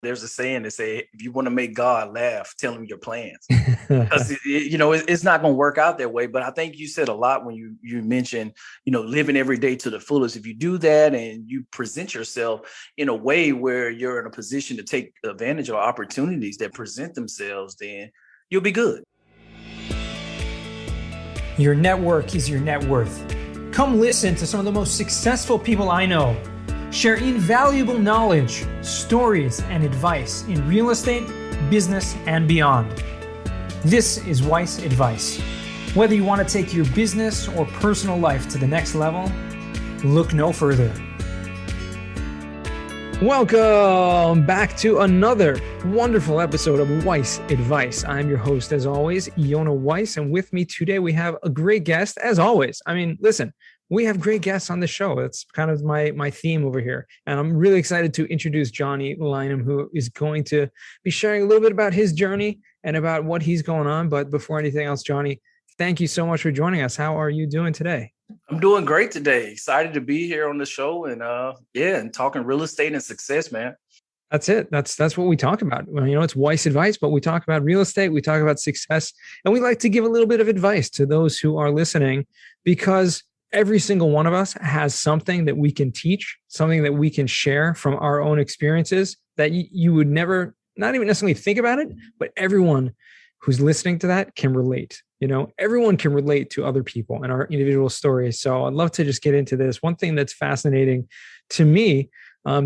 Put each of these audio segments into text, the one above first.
There's a saying that say, if you want to make God laugh, tell him your plans. Because it's not going to work out that way. But I think you said a lot when you mentioned, living every day to the fullest. If you do that and you present yourself in a way where you're in a position to take advantage of opportunities that present themselves, then you'll be good. Your network is your net worth. Come listen to some of the most successful people I know share invaluable knowledge, stories, and advice in real estate, business, and beyond. This is Weiss Advice. Whether you want to take your business or personal life to the next level, look no further. Welcome back to another wonderful episode of Weiss Advice. I'm your host, as always, Yona Weiss, and with me today we have a great guest, as always. I mean, listen, we have great guests on the show. That's kind of my theme over here. And I'm really excited to introduce Johnny Lynham, who is going to be sharing a little bit about his journey and about what he's going on. But before anything else, Johnny, thank you so much for joining us. How are you doing today? I'm doing great today. Excited to be here on the show and and talking real estate and success, man. That's it. That's what we talk about. Well, it's Weiss Advice, but we talk about real estate, we talk about success, and we like to give a little bit of advice to those who are listening, because every single one of us has something that we can teach, something that we can share from our own experiences that you would never, not even necessarily think about it, but everyone who's listening to that can relate. Everyone can relate to other people and our individual stories. So I'd love to just get into this. One thing that's fascinating to me,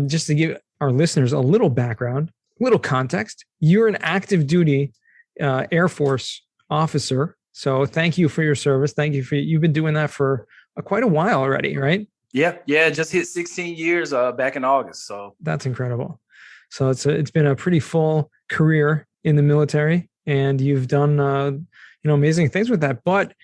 just to give our listeners a little background, a little context, you're an active duty Air Force officer. So thank you for your service. You've been doing that for quite a while already, right? Yeah. Just hit 16 years back in August. So that's incredible. So it's been a pretty full career in the military, and you've done amazing things with that. But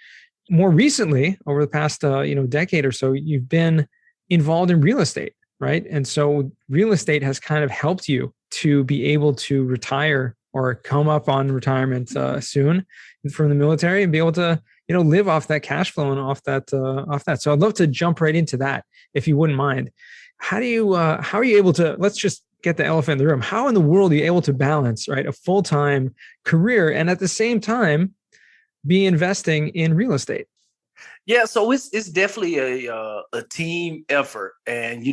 more recently, over the past decade or so, you've been involved in real estate, right? And so real estate has kind of helped you to be able to retire or come up on retirement soon from the military and be able to live off that cash flow and off that. So I'd love to jump right into that, if you wouldn't mind. How are you able to, let's just get the elephant in the room. How in the world are you able to balance, right, a full-time career and at the same time be investing in real estate? Yeah, so it's definitely a team effort, and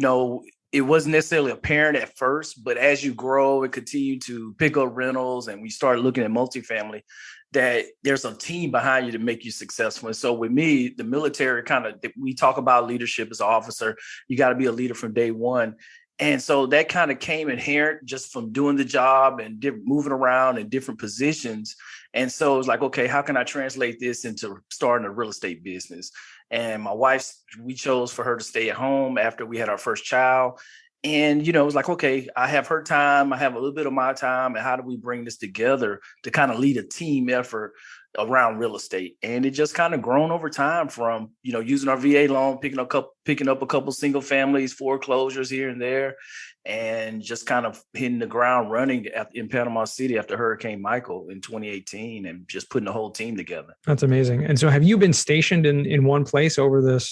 it wasn't necessarily apparent at first, but as you grow and continue to pick up rentals, and we start looking at multifamily, that there's a team behind you to make you successful. And so with me, the military we talk about leadership as an officer. You got to be a leader from day one. And so that kind of came inherent just from doing the job and moving around in different positions. And so it was like, okay, how can I translate this into starting a real estate business? And my wife, we chose for her to stay at home after we had our first child. And, it was like, okay, I have her time, I have a little bit of my time, and how do we bring this together to kind of lead a team effort around real estate? And it just kind of grown over time from, using our VA loan, picking up a couple single families, foreclosures here and there, and just kind of hitting the ground running in Panama City after Hurricane Michael in 2018 and just putting the whole team together. That's amazing. And so have you been stationed in one place over the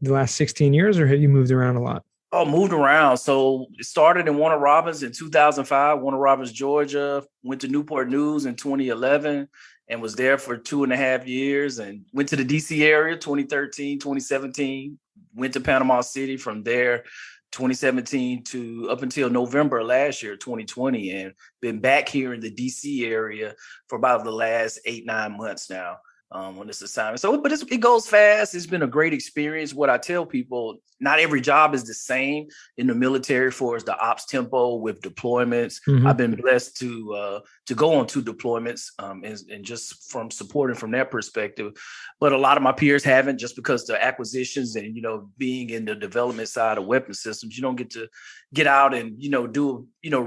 last 16 years, or have you moved around a lot? Oh, moved around. So it started in Warner Robins in 2005, Warner Robins, Georgia, went to Newport News in 2011 and was there for 2.5 years, and went to the DC area, 2013, 2017, went to Panama City from there, 2017 to up until November last year, 2020, and been back here in the DC area for about the last 8-9 months now. On this assignment. So, but it goes fast. It's been a great experience. What I tell people, not every job is the same in the military for the ops tempo with deployments. Mm-hmm. I've been blessed to go on 2 deployments and just from supporting from that perspective. But a lot of my peers haven't, just because the acquisitions and, being in the development side of weapon systems, you don't get to get out and,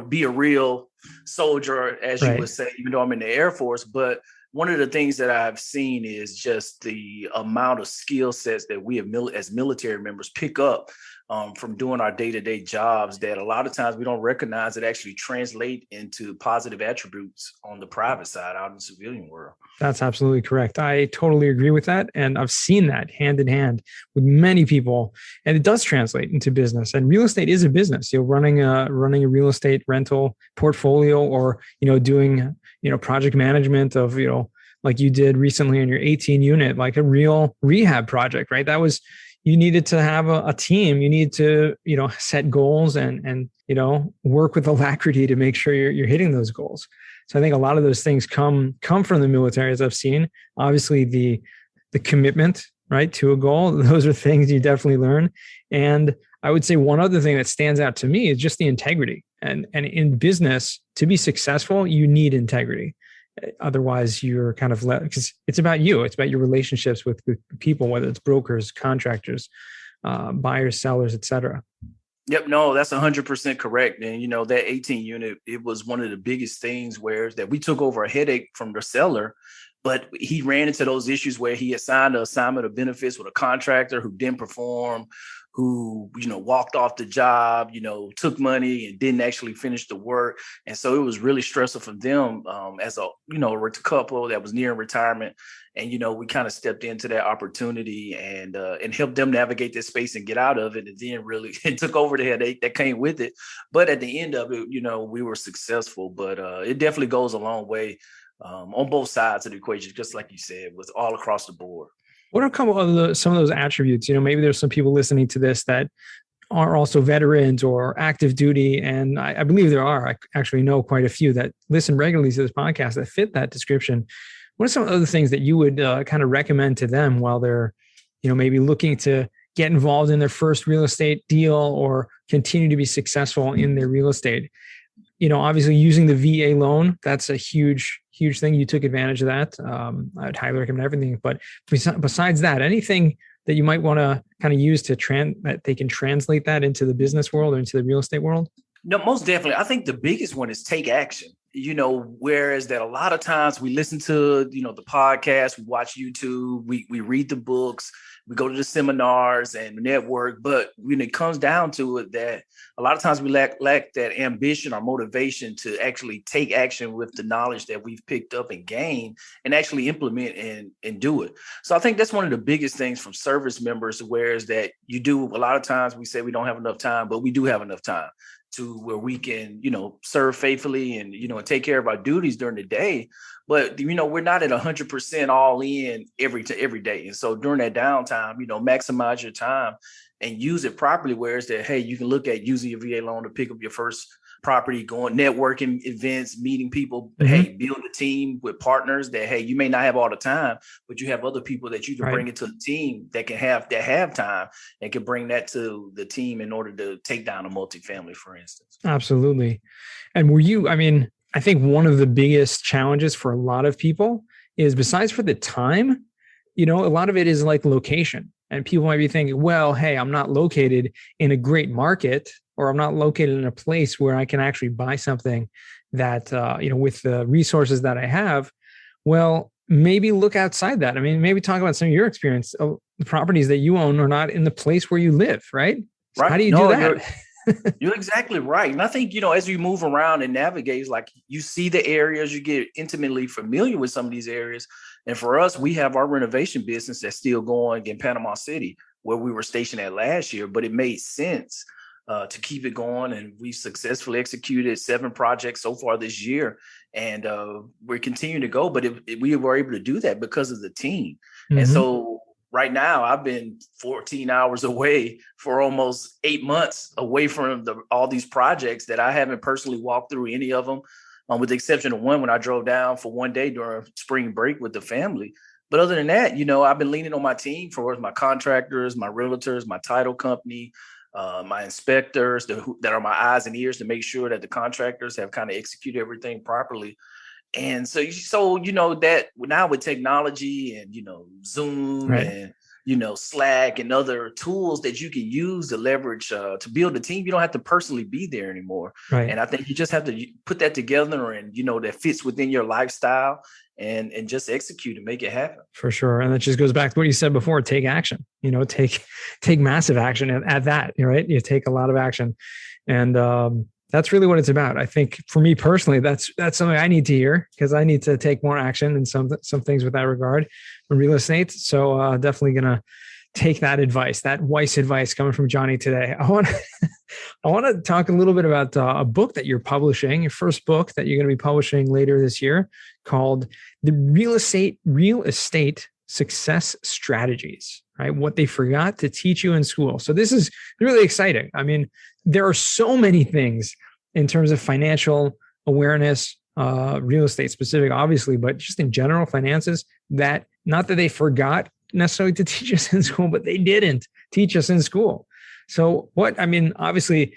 be a real soldier, as you would say, even though I'm in the Air Force. But one of the things that I've seen is just the amount of skill sets that we have as military members pick up from doing our day-to-day jobs that a lot of times we don't recognize it actually translate into positive attributes on the private side out in the civilian world. That's absolutely correct. I totally agree with that. And I've seen that hand in hand with many people, and it does translate into business. And real estate is a business. Running a real estate rental portfolio, or, doing, project management of, like you did recently in your 18 unit, like a real rehab project, right? That was, you needed to have a team. You need to, set goals and work with alacrity to make sure you're hitting those goals. So I think a lot of those things come from the military, as I've seen. Obviously, the commitment, right, to a goal. Those are things you definitely learn. And I would say one other thing that stands out to me is just the integrity. And in business, to be successful, you need integrity. Otherwise, you're kind of because it's about you. It's about your relationships with people, whether it's brokers, contractors, buyers, sellers, et cetera. Yep. No, that's 100% correct. And, that 18 unit, it was one of the biggest things where that we took over a headache from the seller, but he ran into those issues where he assigned an assignment of benefits with a contractor who didn't perform, who, walked off the job, took money and didn't actually finish the work. And so it was really stressful for them as a couple that was nearing retirement. And, we kind of stepped into that opportunity and helped them navigate this space and get out of it. And then really it took over the headache that came with it. But at the end of it, we were successful. But it definitely goes a long way on both sides of the equation, just like you said, with all across the board. What are some of those attributes? Maybe there's some people listening to this that are also veterans or active duty. And I believe there are. I actually know quite a few that listen regularly to this podcast that fit that description. What are some other things that you would kind of recommend to them while they're, maybe looking to get involved in their first real estate deal or continue to be successful in their real estate? Obviously using the VA loan, that's a huge thing. You took advantage of that. I'd highly recommend everything. But besides that, anything that you might want to kind of use to that they can translate that into the business world or into the real estate world? No, most definitely. I think the biggest one is take action. Whereas that a lot of times we listen to, the podcast, we watch YouTube, we read the books, we go to the seminars and network. But when it comes down to it, that a lot of times we lack that ambition or motivation to actually take action with the knowledge that we've picked up and gained and actually implement and do it. So I think that's one of the biggest things from service members, whereas that you do a lot of times we say we don't have enough time, but we do have enough time to where we can, serve faithfully and, and take care of our duties during the day. But, we're not at 100% all in every day. And so during that downtime, maximize your time and use it properly. Whereas that, hey, you can look at using your VA loan to pick up your first property, going networking events, meeting people, hey, build a team with partners that, hey, you may not have all the time, but you have other people that you can bring into the team that have time and can bring that to the team in order to take down a multifamily, for instance. Absolutely. And I think one of the biggest challenges for a lot of people is, besides for the time, a lot of it is like location. And people might be thinking, well, hey, I'm not located in a great market, or I'm not located in a place where I can actually buy something that, with the resources that I have. Well, maybe look outside that. Maybe talk about some of your experience. The properties that you own are not in the place where you live, right? So right. How do you do that? You're exactly right. And I think, as you move around and navigate, it's like you see the areas, you get intimately familiar with some of these areas. And for us, we have our renovation business that's still going in Panama City, where we were stationed at last year, but it made sense to keep it going. And we successfully executed 7 projects so far this year. And we're continuing to go, but we were able to do that because of the team. Mm-hmm. And so right now I've been 14 hours away for almost 8 months away from all these projects that I haven't personally walked through any of them, with the exception of one when I drove down for one day during spring break with the family. But other than that, I've been leaning on my team for my contractors, my realtors, my title company, my inspectors that are my eyes and ears to make sure that the contractors have kind of executed everything properly. And so that now with technology and, Zoom and, Slack and other tools that you can use to leverage to build a team. You don't have to personally be there anymore. Right. And I think you just have to put that together and, that fits within your lifestyle and just execute and make it happen. For sure. And that just goes back to what you said before, take action, take massive action at that, right? You take a lot of action. And that's really what it's about. I think for me personally, that's something I need to hear because I need to take more action in some things with that regard in real estate. So definitely going to take that advice, that wise advice coming from Johnny today. I want to talk a little bit about a book that you're publishing, your first book that you're going to be publishing later this year called The Real Estate Success Strategies, right? What they forgot to teach you in school. So this is really exciting. I mean, there are so many things in terms of financial awareness, real estate specific, obviously, but just in general finances that not that they forgot necessarily to teach us in school, but they didn't teach us in school. So obviously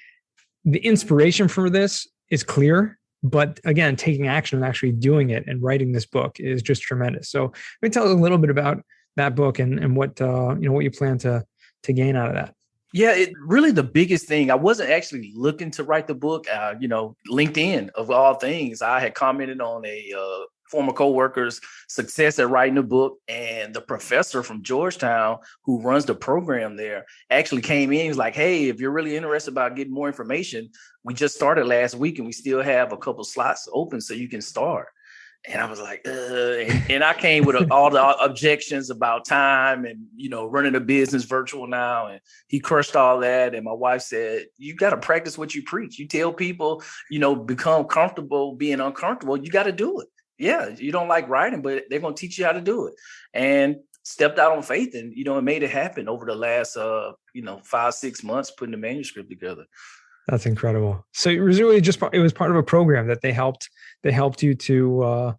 the inspiration for this is clear, but again, taking action and actually doing it and writing this book is just tremendous. So let me tell us a little bit about that book and what you plan to gain out of that. Yeah, it really the biggest thing. I wasn't actually looking to write the book. LinkedIn of all things, I had commented on a former coworker's success at writing a book, and the professor from Georgetown who runs the program there actually came in. He was like, "Hey, if you're really interested about getting more information, we just started last week, and we still have a couple slots open, so you can start." And I was like, and I came with all the objections about time and, running a business virtual now. And he crushed all that. And my wife said, you got to practice what you preach. You tell people, become comfortable being uncomfortable. You got to do it. Yeah, you don't like writing, but they're going to teach you how to do it. And stepped out on faith and, it made it happen over the last, 5-6 months putting the manuscript together. That's incredible. So it was really it was part of a program that they helped you to,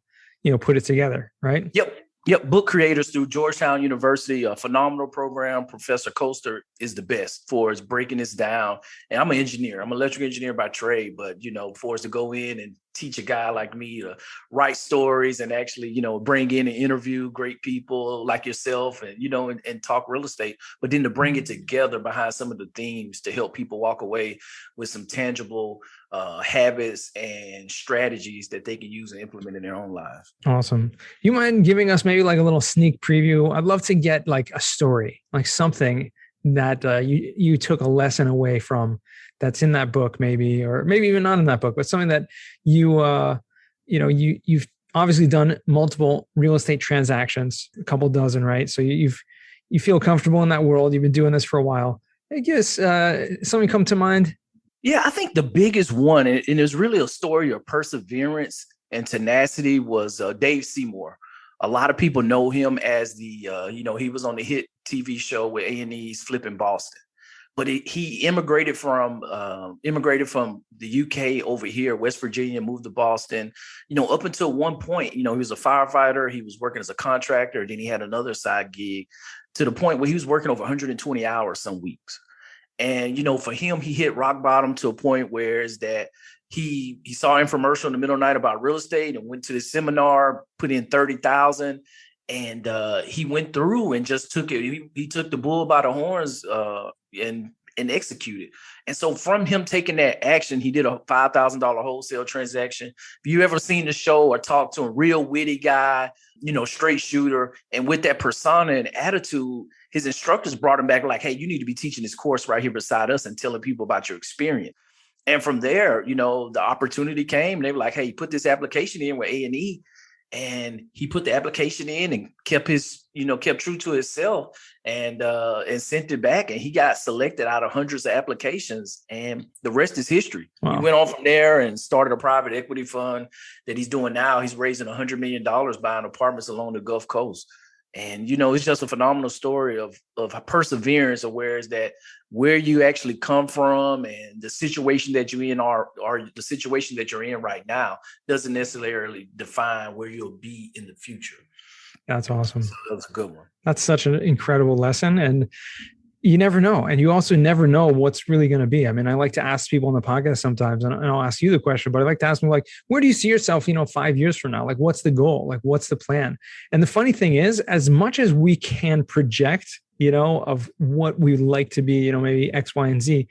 put it together, right? Yep. Book creators through Georgetown University, a phenomenal program. Professor Coaster is the best for us breaking this down. And I'm an engineer. I'm an electrical engineer by trade, but, for us to go in and teach a guy like me to write stories and actually, bring in and interview great people like yourself and, and talk real estate, but then to bring it together behind some of the themes to help people walk away with some tangible habits and strategies that they can use and implement in their own lives. Awesome. You mind giving us maybe like a little sneak preview? I'd love to get like a story, like something that you took a lesson away from that's in that book, maybe, or maybe even not in that book, but something that you've obviously done multiple real estate transactions, a couple dozen, right? So you feel comfortable in that world. You've been doing this for a while. I guess something come to mind. Yeah, I think the biggest one, and it's really a story of perseverance and tenacity, was Dave Seymour. A lot of people know him as he was on the hit TV show with A&E's Flipping Boston. But he immigrated from the UK over here, West Virginia, moved to Boston, up until one point, he was a firefighter. He was working as a contractor. Then he had another side gig to the point where he was working over 120 hours some weeks. And, for him, he hit rock bottom to a point where is that he saw an infomercial in the middle of the night about real estate and went to this seminar, put in 30,000. And he went through and just took it. He took the bull by the horns and executed. And so from him taking that action, he did a $5,000 wholesale transaction. If you ever seen the show or talked to a real witty guy, straight shooter, and with that persona and attitude, his instructors brought him back like, hey, you need to be teaching this course right here beside us and telling people about your experience. And from there, the opportunity came. They were like, hey, put this application in with A&E. And he put the application in and kept true to himself and sent it back. And he got selected out of hundreds of applications. And the rest is history. Wow. He went on from there and started a private equity fund that he's doing now. He's raising $100 million buying apartments along the Gulf Coast. And, it's just a phenomenal story of perseverance, of where you actually come from and the situation that you're in or the situation that you're in right now doesn't necessarily define where you'll be in the future. That's awesome. So that was a good one. That's such an incredible lesson. And you never know. And you also never know what's really going to be. I mean, I like to ask people on the podcast sometimes, and I'll ask you the question, but I like to ask them like, where do you see yourself, 5 years from now? Like, what's the goal? Like, what's the plan? And the funny thing is, as much as we can project of what we'd like to be, maybe X, Y, and Z.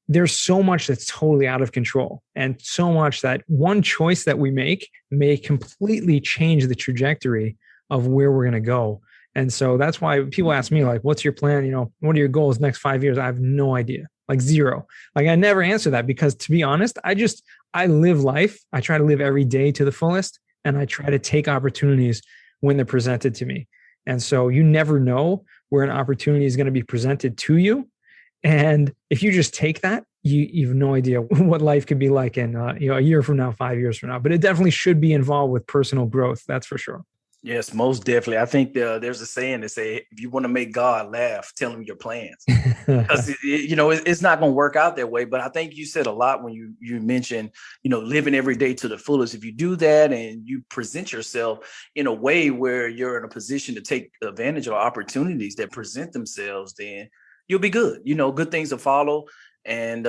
There's so much that's totally out of control, and so much that one choice that we make may completely change the trajectory of where we're going to go. And so that's why people ask me, like, what's your plan? What are your goals next 5 years? I have no idea, like zero. Like I never answer that, because to be honest, I live life. I try to live every day to the fullest, and I try to take opportunities when they're presented to me. And so you never know where an opportunity is going to be presented to you. And if you just take that, you have no idea what life could be like in a year from now, 5 years from now. But it definitely should be involved with personal growth. That's for sure. Yes, most definitely. I think there's a saying that say, if you want to make God laugh, tell him your plans. Because it's not going to work out that way. But I think you said a lot when you mentioned, living every day to the fullest. If you do that and you present yourself in a way where you're in a position to take advantage of opportunities that present themselves, then you'll be good. Good things will follow. And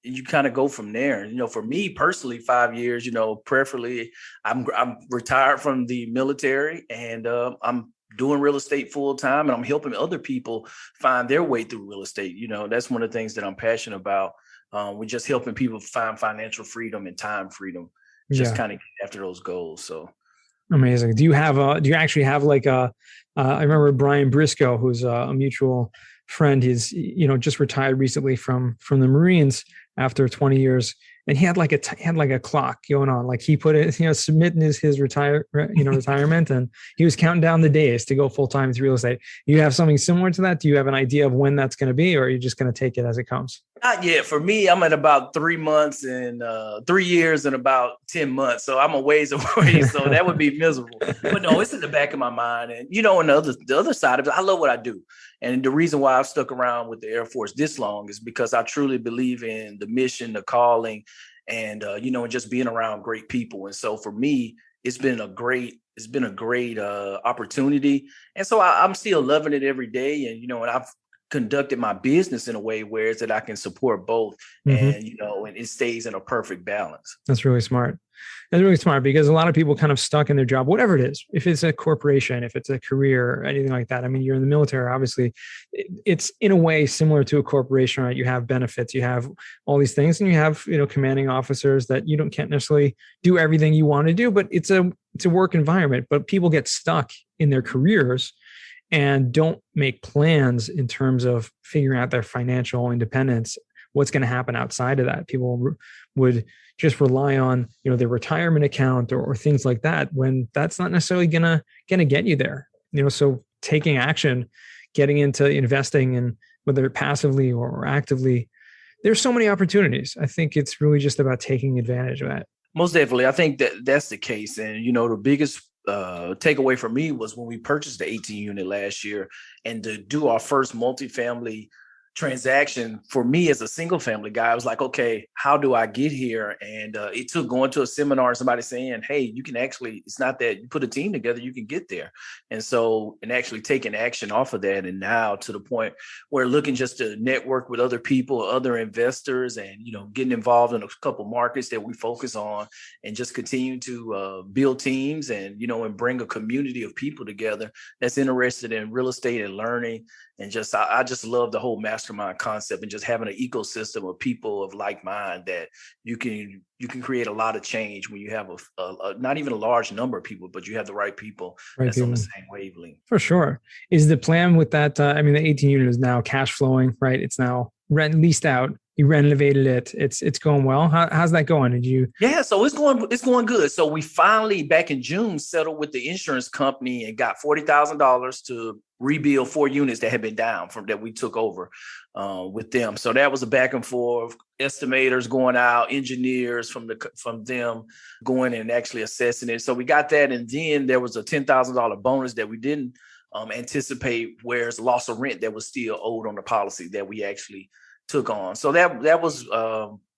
you kind of go from there. For me personally, 5 years, preferably, I'm retired from the military, and I'm doing real estate full time, and I'm helping other people find their way through real estate. That's one of the things that I'm passionate about. We're just helping people find financial freedom and time freedom, just kind of get after those goals. So amazing. Do you actually have like I remember Brian Briscoe, who's a mutual friend. He's just retired recently from the Marines after 20 years, and he had like a clock going on, like he put it, submitting his retirement, and he was counting down the days to go full time with real estate. You have something similar to that? Do you have an idea of when that's going to be, or are you just going to take it as it comes? Not yet. For me, I'm at about 3 months and 3 years and about 10 months. So I'm a ways away. So that would be miserable. But no, it's in the back of my mind. And, on the other side of it, I love what I do. And the reason why I've stuck around with the Air Force this long is because I truly believe in the mission, the calling, and, and just being around great people. And so for me, it's been a great opportunity. And so I'm still loving it every day. And, and I've conducted my business in a way where it's that I can support both, and and it stays in a perfect balance. That's really smart. That's really smart, because a lot of people kind of stuck in their job, whatever it is, if it's a corporation, if it's a career, or anything like that. I mean, you're in the military, obviously it's in a way similar to a corporation, right? You have benefits, you have all these things, and you have, commanding officers that can't necessarily do everything you want to do, but it's a work environment. But people get stuck in their careers and don't make plans in terms of figuring out their financial independence, what's going to happen outside of that. People would just rely on, their retirement account or things like that, when that's not necessarily gonna get you there. So taking action, getting into investing, and whether passively or actively, there's so many opportunities. I think it's really just about taking advantage of that. Most definitely. I think that's the case. And, the biggest takeaway for me was when we purchased the 18 unit last year, and to do our first multifamily transaction for me as a single family guy, I was like, okay, how do I get here? And it took going to a seminar and somebody saying, hey, you can actually, it's not that you put a team together, you can get there. And so, and actually taking action off of that. And now to the point where looking just to network with other people, other investors, and, getting involved in a couple markets that we focus on, and just continue to build teams and, and bring a community of people together that's interested in real estate and learning. And just, I just love the whole mastermind concept, and just having an ecosystem of people of like mind that you can create a lot of change when you have a not even a large number of people, but you have the right people on the same wavelength. For sure. Is the plan with that? The 18 unit is now cash flowing, right? It's now leased out. You renovated it. It's going well. How's that going? Did you? Yeah, so it's going good. So we finally back in June settled with the insurance company and got $40,000 to rebuild 4 units that had been down from that we took over with them. So that was a back and forth. Estimators going out, engineers from them going and actually assessing it. So we got that, and then there was a $10,000 bonus that we didn't anticipate, whereas loss of rent that was still owed on the policy that we actually took on. So that was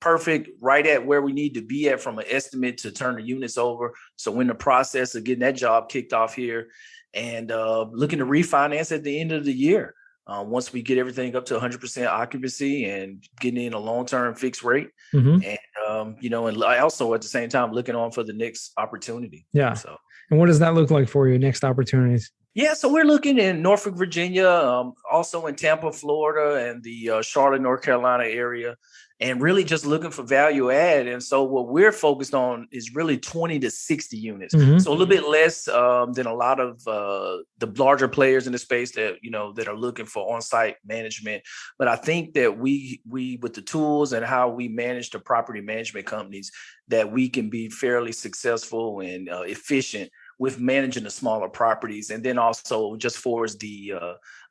perfect, right at where we need to be at from an estimate to turn the units over. So we're in the process of getting that job kicked off here, and looking to refinance at the end of the year. Once we get everything up to 100% occupancy and getting in a long-term fixed rate. And, and also at the same time, looking on for the next opportunity. Yeah. So, and what does that look like for you? Next opportunities? Yeah, so we're looking in Norfolk, Virginia, also in Tampa, Florida, and the Charlotte, North Carolina area, and really just looking for value add. And so what we're focused on is really 20 to 60 units. Mm-hmm. So a little bit less than a lot of the larger players in the space that, that are looking for on-site management. But I think that we with the tools and how we manage the property management companies, that we can be fairly successful and efficient with managing the smaller properties. And then also just for the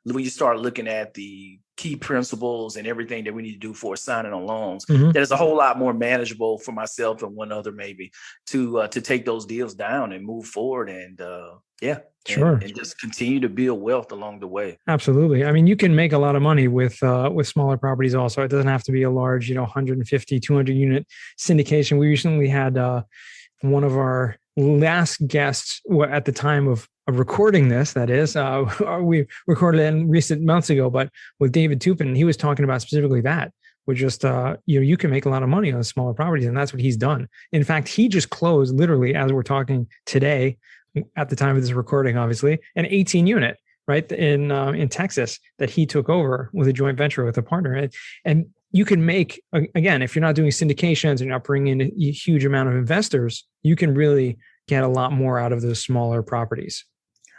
when you start looking at the key principles and everything that we need to do for signing on loans, that is a whole lot more manageable for myself and one other maybe to take those deals down and move forward and sure, and just continue to build wealth along the way. Absolutely. I mean, you can make a lot of money with smaller properties also. It doesn't have to be a large, 150, 200 unit syndication. We recently had one of our last guests at the time of recording this, that is, we recorded it in recent months ago, but with David Tupin, he was talking about specifically that, with just, you can make a lot of money on smaller properties, and that's what he's done. In fact, he just closed, literally, as we're talking today, at the time of this recording, obviously, an 18 unit, right, in Texas that he took over with a joint venture with a partner. And you can make, again, if you're not doing syndications and you're not bringing in a huge amount of investors, you can really get a lot more out of those smaller properties.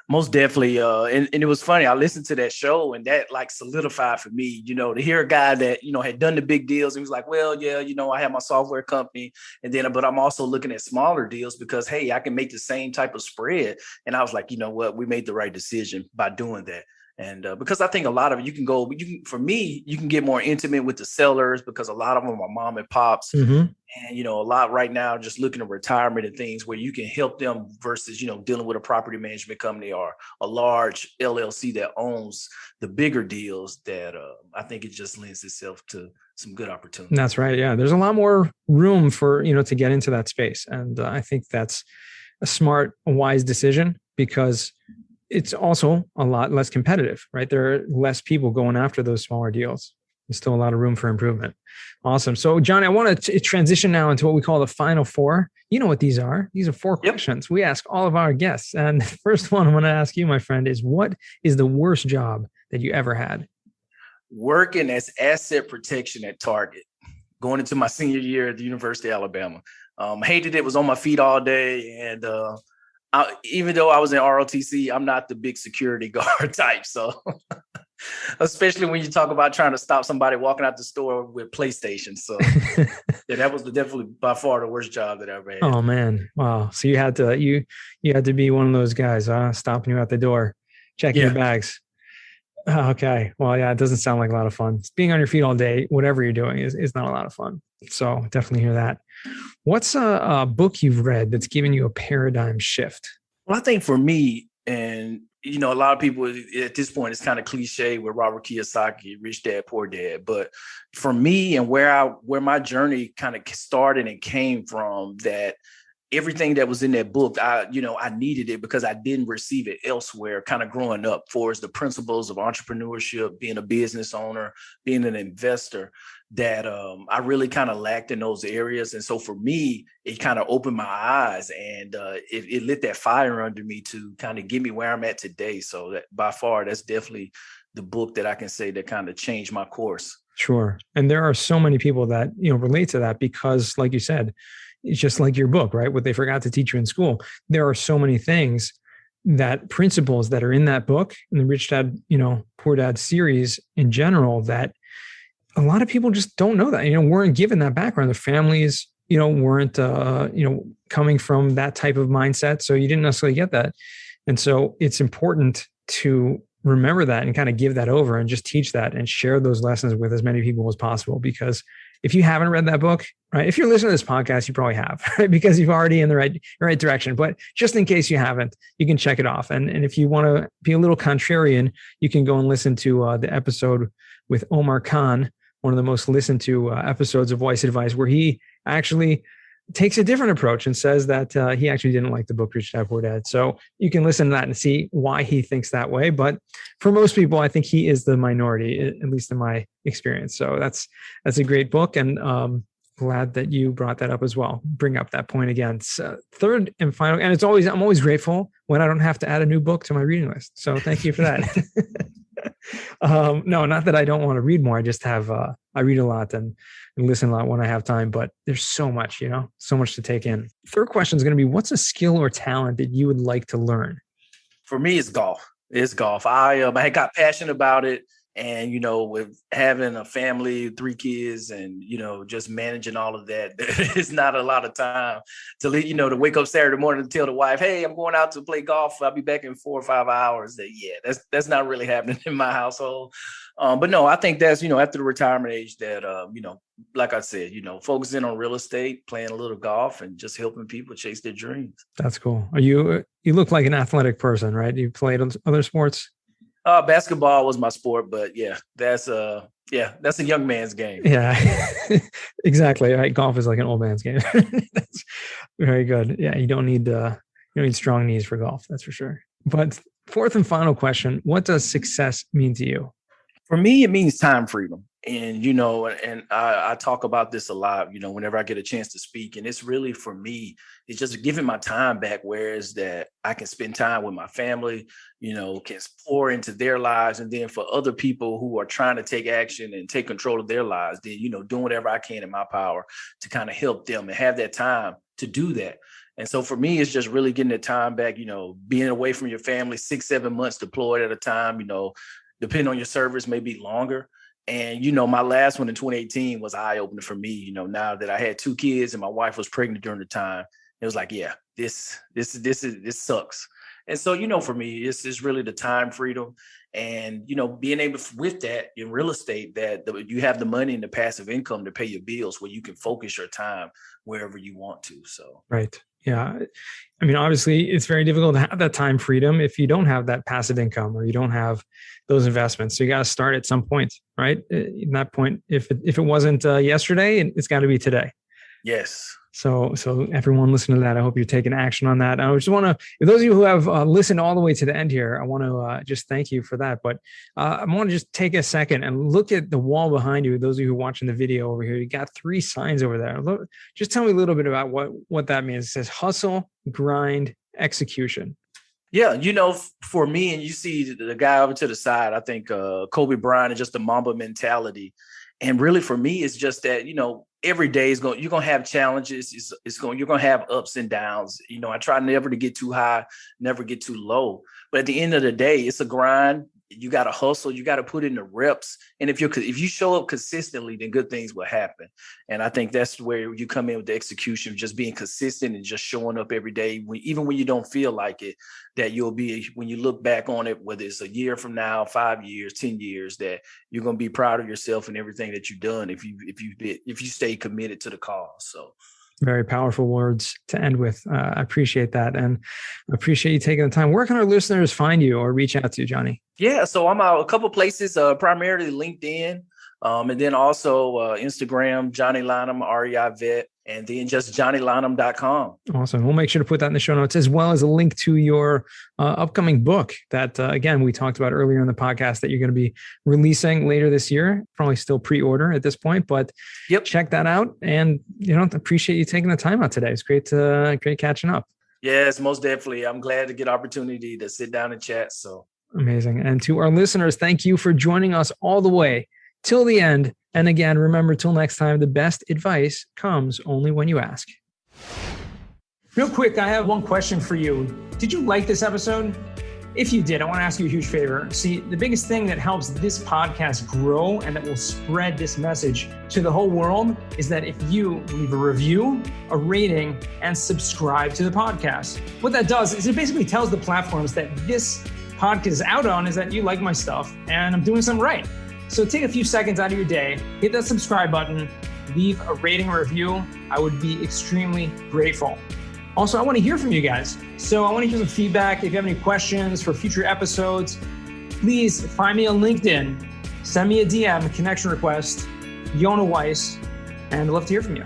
Most definitely. And it was funny. I listened to that show and that like solidified for me, to hear a guy that, had done the big deals. He was like, well, yeah, I have my software company but I'm also looking at smaller deals because, hey, I can make the same type of spread. And I was like, you know what, we made the right decision by doing that. And because I think a lot of it, for me, you can get more intimate with the sellers because a lot of them are mom and pops. Mm-hmm. And, a lot right now, just looking at retirement and things where you can help them versus, dealing with a property management company or a large LLC that owns the bigger deals that I think it just lends itself to some good opportunities. That's right. Yeah. There's a lot more room for, to get into that space. And I think that's a smart, wise decision because it's also a lot less competitive, right? There are less people going after those smaller deals. There's still a lot of room for improvement. Awesome. So, Johnny, I want to transition now into what we call the final four. You know what these are. These are four questions we ask all of our guests. And the first one I'm going to ask you, my friend, is what is the worst job that you ever had? Working as asset protection at Target, going into my senior year at the University of Alabama. Hated it, was on my feet all day. And even though I was in ROTC, I'm not the big security guard type. So especially when you talk about trying to stop somebody walking out the store with PlayStation. So that was definitely by far the worst job that I ever had. Oh man. Wow. So you had to be one of those guys, stopping you at the door, checking your bags. Okay. Well, yeah, it doesn't sound like a lot of fun. Being on your feet all day, whatever you're doing is not a lot of fun. So definitely hear that. What's a book you've read that's given you a paradigm shift? Well, I think for me, and a lot of people at this point, it's kind of cliche with Robert Kiyosaki, Rich Dad, Poor Dad. But for me and where my journey kind of started and came from, that everything that was in that book, I needed it because I didn't receive it elsewhere, kind of growing up, for as the principles of entrepreneurship, being a business owner, being an investor, that I really kind of lacked in those areas. And so for me, it kind of opened my eyes and it lit that fire under me to kind of get me where I'm at today. So that by far, that's definitely the book that I can say that kind of changed my course. Sure. And there are so many people that, relate to that because, like you said, it's just like your book, right? What they forgot to teach you in school. There are so many things, that principles that are in that book and the Rich Dad, Poor Dad series in general, that a lot of people just don't know that, weren't given that background. Their families, weren't, coming from that type of mindset. So you didn't necessarily get that. And so it's important to remember that and kind of give that over and just teach that and share those lessons with as many people as possible. Because if you haven't read that book, right, if you're listening to this podcast, you probably have, right? Because you've already in the right direction. But just in case you haven't, you can check it off. And if you want to be a little contrarian, you can go and listen to the episode with Omar Khan, one of the most listened to episodes of Wise Advice, where he actually takes a different approach and says that he actually didn't like the book Rich Dad Poor Dad. So you can listen to that and see why he thinks that way. But for most people, I think he is the minority, at least in my experience. So that's a great book. And glad that you brought that up as well. Bring up that point again. So third and final, and I'm always grateful when I don't have to add a new book to my reading list. So thank you for that. No, not that I don't want to read more. I just have, I read a lot and listen a lot when I have time, but there's so much, so much to take in. Third question is going to be, what's a skill or talent that you would like to learn? For me, it's golf. It's golf. I got passionate about it. And, with having a family, 3 kids and, just managing all of that, it's not a lot of time to wake up Saturday morning and tell the wife, hey, I'm going out to play golf. I'll be back in 4 or 5 hours. That's not really happening in my household. But no, I think that's, after the retirement age that, like I said, focusing on real estate, playing a little golf and just helping people chase their dreams. That's cool. You look like an athletic person, right? You played other sports? Basketball was my sport, but that's a young man's game. Yeah, exactly. Right. Golf is like an old man's game. That's very good. Yeah. You don't need strong knees for golf. That's for sure. But fourth and final question, what does success mean to you? For me, it means time freedom. And, and I talk about this a lot, whenever I get a chance to speak. And it's really, for me, it's just giving my time back, whereas that I can spend time with my family, can pour into their lives. And then for other people who are trying to take action and take control of their lives, then, doing whatever I can in my power to kind of help them and have that time to do that. And so for me, it's just really getting the time back, being away from your family, 6-7 months deployed at a time, depending on your service, maybe longer. And, my last one in 2018 was eye-opening for me, now that I had 2 kids and my wife was pregnant during the time. It was like, this sucks. And so, for me, it's really the time freedom and, being able with that in real estate that you have the money and the passive income to pay your bills where you can focus your time wherever you want to. So, right. Yeah. I mean, obviously it's very difficult to have that time freedom if you don't have that passive income or you don't have those investments. So you got to start at some point, right? In that point, if it wasn't yesterday, it's got to be today. Yes. So everyone listening to that, I hope you're taking action on that. I just want to, for those of you who have listened all the way to the end here, I want to just thank you for that. But I want to just take a second and look at the wall behind you. Those of you who are watching the video over here, you got 3 signs over there. Just tell me a little bit about what that means. It says hustle, grind, execution. Yeah, for me, and you see the guy over to the side, I think Kobe Bryant is just a Mamba mentality. And really for me, it's just that, every day you're going to have challenges. You're going to have ups and downs. I try never to get too high, never get too low. But at the end of the day, it's a grind. You got to hustle. You got to put in the reps. And if you show up consistently, then good things will happen. And I think that's where you come in with the execution, just being consistent and just showing up every day, even when you don't feel like it, that you'll be, when you look back on it, whether it's a year from now, 5 years, 10 years, that you're going to be proud of yourself and everything that you've done if you stay committed to the cause. So. Very powerful words to end with. I appreciate that. And I appreciate you taking the time. Where can our listeners find you or reach out to you, Johnny? Yeah, so I'm out a couple places, primarily LinkedIn, and then also Instagram, Johnny Lonham, REI Vet, and then just johnnylonham.com. Awesome. We'll make sure to put that in the show notes, as well as a link to your upcoming book that, again, we talked about earlier in the podcast that you're going to be releasing later this year, probably still pre-order at this point, but Check that out. And, appreciate you taking the time out today. It's great catching up. Yes, most definitely. I'm glad to get opportunity to sit down and chat. So amazing. And to our listeners, thank you for joining us all the way till the end. And again, remember, till next time, the best advice comes only when you ask. Real quick, I have one question for you. Did you like this episode? If you did, I want to ask you a huge favor. See, the biggest thing that helps this podcast grow and that will spread this message to the whole world is that if you leave a review, a rating, and subscribe to the podcast. What that does is it basically tells the platforms that this podcast is out on is that you like my stuff and I'm doing something right. So take a few seconds out of your day, hit that subscribe button, leave a rating or review. I would be extremely grateful. Also, I want to hear from you guys. So I want to hear some feedback. If you have any questions for future episodes, please find me on LinkedIn, send me a DM, connection request, Yona Weiss, and I'd love to hear from you.